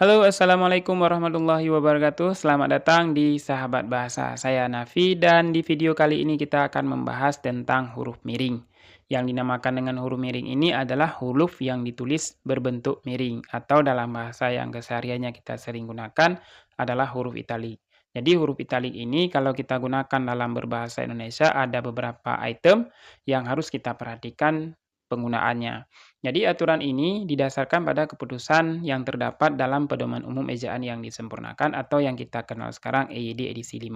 Halo, assalamualaikum warahmatullahi wabarakatuh. Selamat datang di Sahabat Bahasa. Saya Nafi, dan di video kali ini kita akan membahas tentang huruf miring. Yang dinamakan dengan huruf miring ini adalah huruf yang ditulis berbentuk miring, atau dalam bahasa yang kesehariannya kita sering gunakan adalah huruf italik. Jadi huruf italik ini kalau kita gunakan dalam berbahasa Indonesia ada beberapa item yang harus kita perhatikan penggunaannya. Jadi aturan ini didasarkan pada keputusan yang terdapat dalam Pedoman Umum Ejaan yang disempurnakan atau yang kita kenal sekarang EYD edisi 5.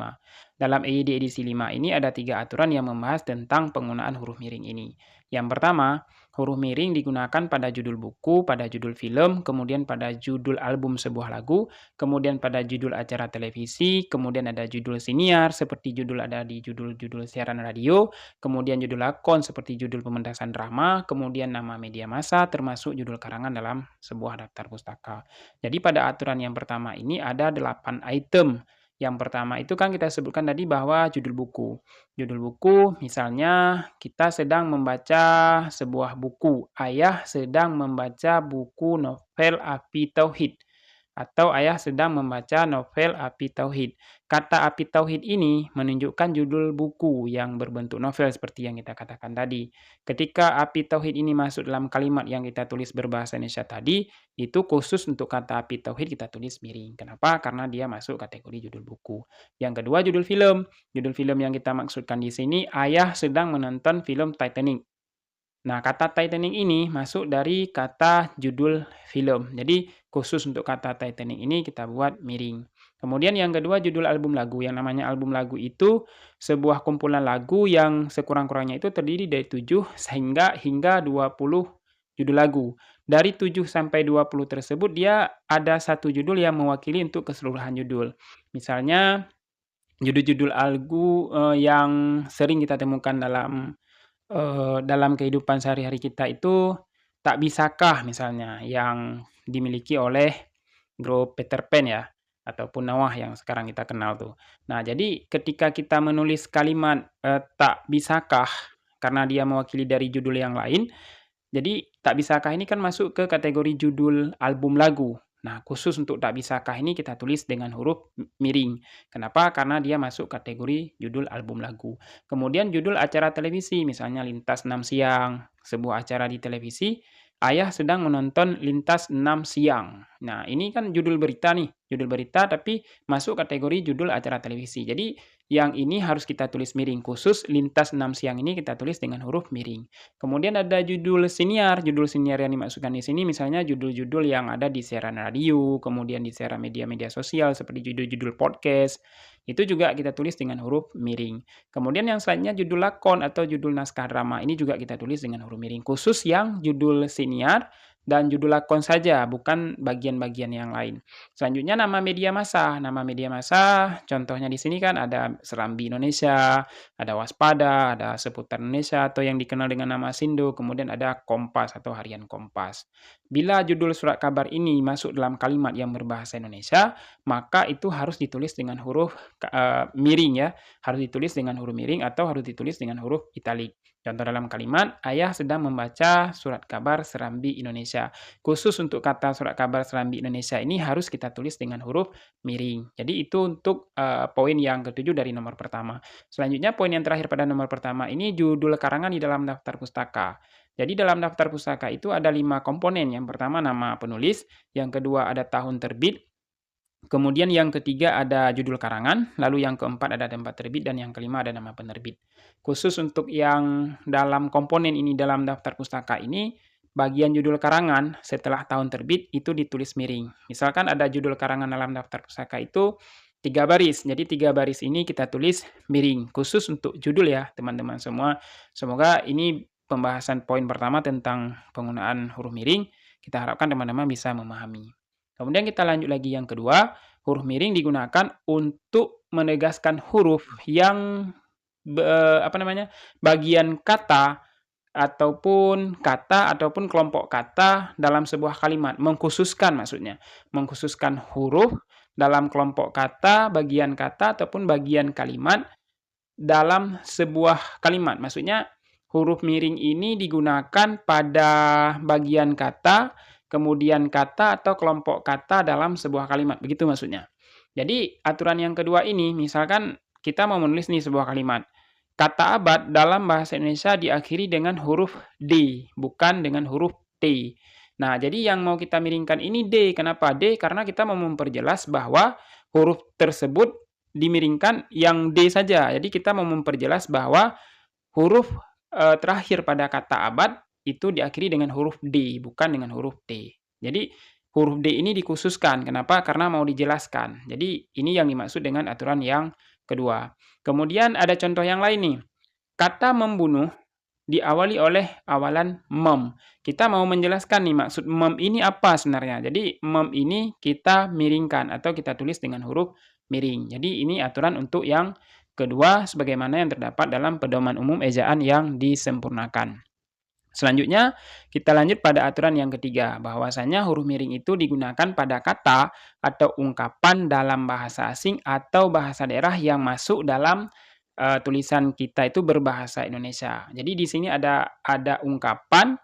Dalam EYD edisi 5 ini ada 3 aturan yang membahas tentang penggunaan huruf miring ini. Yang pertama, huruf miring digunakan pada judul buku, pada judul film, kemudian pada judul album sebuah lagu, kemudian pada judul acara televisi, kemudian ada judul siniar seperti judul ada di judul-judul siaran radio, kemudian judul lakon seperti judul pementasan drama, kemudian nama media massa termasuk judul karangan dalam sebuah daftar pustaka. Jadi pada aturan yang pertama ini ada 8 item. Yang pertama itu kan kita sebutkan tadi bahwa judul buku. Judul buku misalnya kita sedang membaca sebuah buku. Ayah sedang membaca buku novel Api Tauhid. Atau ayah sedang membaca novel Api Tauhid. Kata Api Tauhid ini menunjukkan judul buku yang berbentuk novel seperti yang kita katakan tadi. Ketika Api Tauhid ini masuk dalam kalimat yang kita tulis berbahasa Indonesia tadi, itu khusus untuk kata Api Tauhid kita tulis miring. Kenapa? Karena dia masuk kategori judul buku. Yang kedua judul film. Judul film yang kita maksudkan di sini, ayah sedang menonton film Titanic. Nah, kata Titanic ini masuk dari kata judul film. Jadi, khusus untuk kata Titanic ini kita buat miring. Kemudian yang kedua judul album lagu. Yang namanya album lagu itu sebuah kumpulan lagu yang sekurang-kurangnya itu terdiri dari 7 hingga 20 judul lagu. Dari 7 sampai 20 tersebut dia ada satu judul yang mewakili untuk keseluruhan judul. Misalnya judul-judul lagu, yang sering kita temukan dalam kehidupan sehari-hari kita itu, Tak Bisakah misalnya, yang dimiliki oleh grup Peter Pan ya, ataupun Noah yang sekarang kita kenal tuh. Nah, jadi ketika kita menulis kalimat, Tak Bisakah, karena dia mewakili dari judul yang lain, jadi Tak Bisakah ini kan masuk ke kategori judul album lagu. Nah, khusus untuk Tak Bisakah ini kita tulis dengan huruf miring. Kenapa? Karena dia masuk kategori judul album lagu. Kemudian judul acara televisi, misalnya Lintas 6 Siang, sebuah acara di televisi, ayah sedang menonton Lintas 6 Siang. Nah, ini kan judul berita nih, judul berita tapi masuk kategori judul acara televisi. Jadi, yang ini harus kita tulis miring, khusus Lintas 6 Siang ini kita tulis dengan huruf miring. Kemudian ada judul siniar yang dimasukkan di sini misalnya judul-judul yang ada di siaran radio, kemudian di siaran media-media sosial seperti judul-judul podcast, itu juga kita tulis dengan huruf miring. Kemudian yang selanjutnya judul lakon atau judul naskah drama, ini juga kita tulis dengan huruf miring, khusus yang judul siniar dan judul lakon saja, bukan bagian-bagian yang lain. Selanjutnya nama media massa contohnya di sini kan ada Serambi Indonesia, ada Waspada, ada Seputar Indonesia atau yang dikenal dengan nama Sindo, kemudian ada Kompas atau Harian Kompas. Bila judul surat kabar ini masuk dalam kalimat yang berbahasa Indonesia, maka itu harus ditulis dengan huruf miring ya, harus ditulis dengan huruf miring atau harus ditulis dengan huruf italik. Contoh dalam kalimat, ayah sedang membaca surat kabar Serambi Indonesia. Khusus untuk kata surat kabar Serambi Indonesia ini harus kita tulis dengan huruf miring. Jadi itu untuk poin yang ketujuh dari nomor pertama. Selanjutnya poin yang terakhir pada nomor pertama ini judul karangan di dalam daftar pustaka. Jadi dalam daftar pustaka itu ada 5 komponen. Yang pertama nama penulis, yang kedua ada tahun terbit, kemudian yang ketiga ada judul karangan, lalu yang keempat ada tempat terbit, dan yang kelima ada nama penerbit. Khusus untuk yang dalam komponen ini dalam daftar pustaka ini, bagian judul karangan setelah tahun terbit itu ditulis miring. Misalkan ada judul karangan dalam daftar pustaka itu 3 baris, jadi 3 baris ini kita tulis miring, khusus untuk judul ya teman-teman semua. Semoga ini pembahasan poin pertama tentang penggunaan huruf miring, kita harapkan teman-teman bisa memahami. Kemudian kita lanjut lagi yang kedua, huruf miring digunakan untuk menegaskan huruf yang bagian kata ataupun kelompok kata dalam sebuah kalimat, mengkhususkan maksudnya, mengkhususkan huruf dalam kelompok kata, bagian kata ataupun bagian kalimat dalam sebuah kalimat. Maksudnya huruf miring ini digunakan pada bagian kata, kemudian kata atau kelompok kata dalam sebuah kalimat, begitu maksudnya. Jadi aturan yang kedua ini, misalkan kita mau menulis nih sebuah kalimat. Kata abad dalam bahasa Indonesia diakhiri dengan huruf D, bukan dengan huruf T. Nah, jadi yang mau kita miringkan ini D. Kenapa D? Karena kita mau memperjelas bahwa huruf tersebut dimiringkan yang D saja. Jadi kita mau memperjelas bahwa huruf terakhir pada kata abad itu diakhiri dengan huruf D, bukan dengan huruf T. Jadi huruf D ini dikhususkan. Kenapa? Karena mau dijelaskan. Jadi ini yang dimaksud dengan aturan yang kedua. Kemudian ada contoh yang lain nih. Kata membunuh diawali oleh awalan mem. Kita mau menjelaskan nih maksud mem ini apa sebenarnya. Jadi mem ini kita miringkan atau kita tulis dengan huruf miring. Jadi ini aturan untuk yang kedua sebagaimana yang terdapat dalam pedoman umum ejaan yang disempurnakan. Selanjutnya, kita lanjut pada aturan yang ketiga, bahwasanya huruf miring itu digunakan pada kata atau ungkapan dalam bahasa asing atau bahasa daerah yang masuk dalam tulisan kita itu berbahasa Indonesia. Jadi di sini ada ungkapan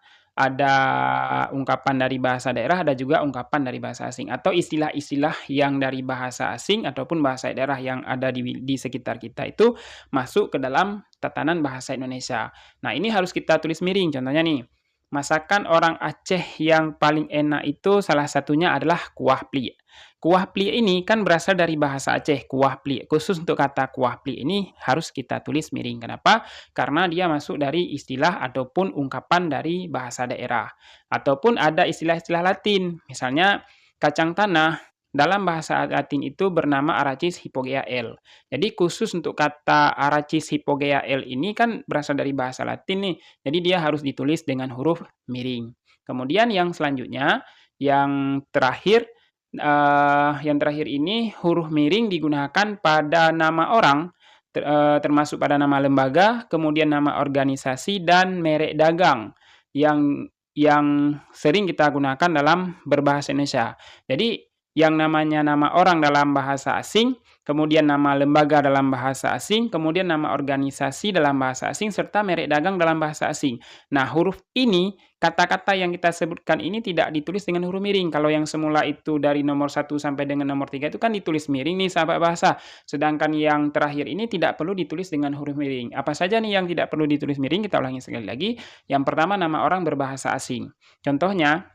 dari bahasa daerah, ada juga ungkapan dari bahasa asing atau istilah-istilah yang dari bahasa asing ataupun bahasa daerah yang ada di sekitar kita itu masuk ke dalam tatanan bahasa Indonesia. Nah, ini harus kita tulis miring. Contohnya nih, masakan orang Aceh yang paling enak itu salah satunya adalah kuah plie. Kuah plie ini kan berasal dari bahasa Aceh, kuah plie. Khusus untuk kata kuah plie ini harus kita tulis miring. Kenapa? Karena dia masuk dari istilah ataupun ungkapan dari bahasa daerah. Ataupun ada istilah-istilah Latin. Misalnya kacang tanah dalam bahasa Latin itu bernama Arachis hypogea L. Jadi khusus untuk kata Arachis hypogea L ini kan berasal dari bahasa Latin nih. Jadi dia harus ditulis dengan huruf miring. Kemudian yang selanjutnya, yang terakhir ini huruf miring digunakan pada nama orang, termasuk pada nama lembaga, kemudian nama organisasi dan merek dagang yang sering kita gunakan dalam berbahasa Indonesia. Jadi yang namanya nama orang dalam bahasa asing, kemudian nama lembaga dalam bahasa asing, kemudian nama organisasi dalam bahasa asing, serta merek dagang dalam bahasa asing. Nah, huruf ini, kata-kata yang kita sebutkan ini tidak ditulis dengan huruf miring. Kalau yang semula itu dari nomor 1 sampai dengan nomor 3 itu kan ditulis miring nih sahabat bahasa. Sedangkan yang terakhir ini tidak perlu ditulis dengan huruf miring. Apa saja nih yang tidak perlu ditulis miring? Kita ulangi sekali lagi. Yang pertama, nama orang berbahasa asing. Contohnya,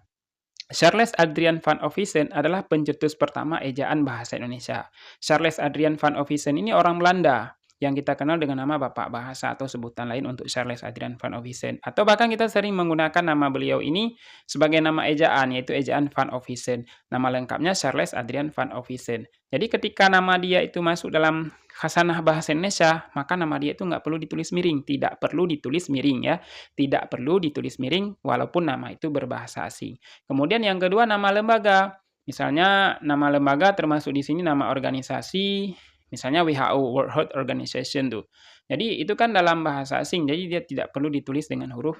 Charles Adrian van Ovissen adalah pencetus pertama ejaan bahasa Indonesia. Charles Adrian van Ovissen ini orang Belanda yang kita kenal dengan nama Bapak Bahasa atau sebutan lain untuk Charles Adrian van Ovissen. Atau bahkan kita sering menggunakan nama beliau ini sebagai nama ejaan, yaitu ejaan van Ovissen. Nama lengkapnya Charles Adrian van Ovissen. Jadi ketika nama dia itu masuk dalam khasanah bahasa Indonesia, maka nama dia itu nggak perlu ditulis miring. Tidak perlu ditulis miring ya. Tidak perlu ditulis miring walaupun nama itu berbahasa asing. Kemudian yang kedua, nama lembaga. Misalnya nama lembaga termasuk di sini nama organisasi, misalnya WHO, World Health Organization tuh. Jadi itu kan dalam bahasa asing, jadi dia tidak perlu ditulis dengan huruf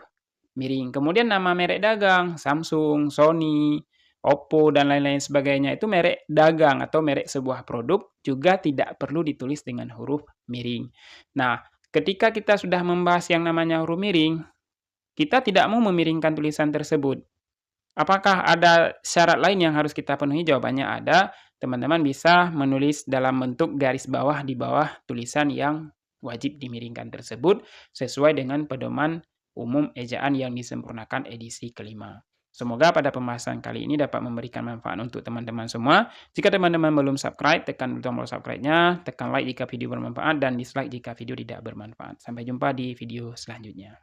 miring. Kemudian nama merek dagang, Samsung, Sony, Oppo, dan lain-lain sebagainya itu merek dagang atau merek sebuah produk juga tidak perlu ditulis dengan huruf miring. Nah, ketika kita sudah membahas yang namanya huruf miring, kita tidak mau memiringkan tulisan tersebut. Apakah ada syarat lain yang harus kita penuhi? Jawabannya ada. Teman-teman bisa menulis dalam bentuk garis bawah di bawah tulisan yang wajib dimiringkan tersebut sesuai dengan pedoman umum ejaan yang disempurnakan edisi kelima. Semoga pada pembahasan kali ini dapat memberikan manfaat untuk teman-teman semua. Jika teman-teman belum subscribe, tekan tombol subscribe-nya, tekan like jika video bermanfaat, dan dislike jika video tidak bermanfaat. Sampai jumpa di video selanjutnya.